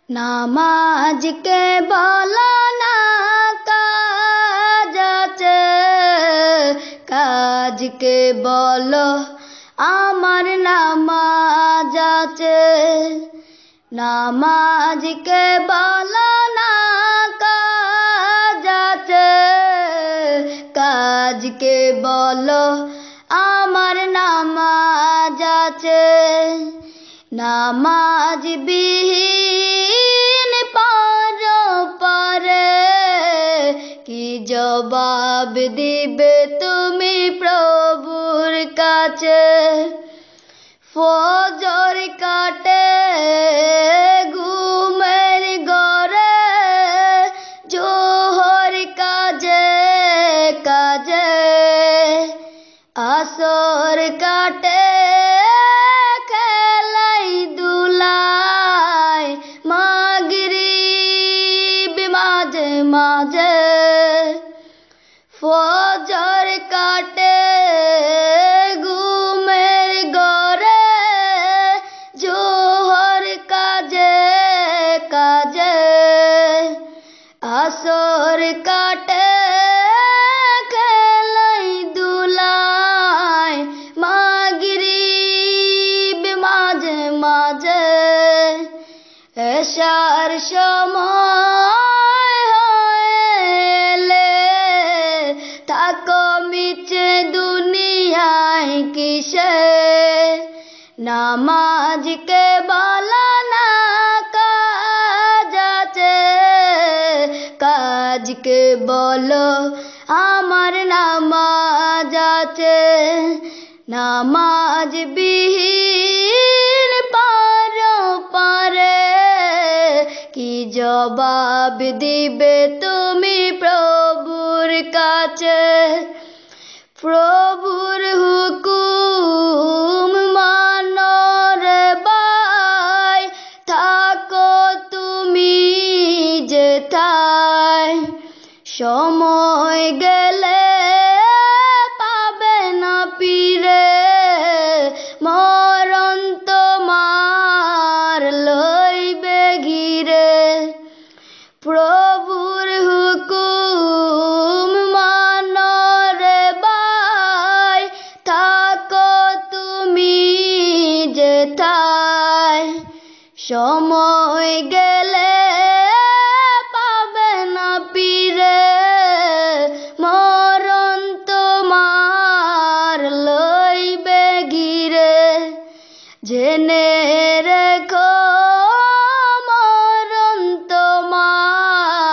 নামাজ কে বলো না কাজ আছে, কাজকে বলো আমার নামাজ আছে। নামাজকে বলো না কাজ আছে, কাজকে বলো আমার নামাজ আছে। নামাজ বিহীন পরে কি জবাব দিবে তুমি প্রভুর কাছে? ফজর কাটে ঘুমের ঘরে, জোহর কাজে কাজে, আসর কাটে খেলাই দুলাই, মাগরিব মাঝে মাঝে। ফজর কাটে ঘুমের ঘরে, জোহর কাজে কাজে, আসর কাটে খেলাই দুলাই, মাগরিব মাঝে মাঝে। এশার সময় হলে থাকো মিছে দুনিয়ায় কিসে? নামাজকে বলো না কাজ আছে, কাজকে বলো আমার নামাজ আছে। নামাজ বিহীন পরে কি জবাব দিবে তুমি প্রভুর কাছে? প্রভুর হুকুম মানো রে ভাই, থাকো তুমি যেথায়। সময় গেলে পাবে না ফিরে, মরণ তোমার লইবে ঘিরে। প্রভুর হুকুম মানো রে ভাই, থাকো তুমি যেথায়। সময় গেলে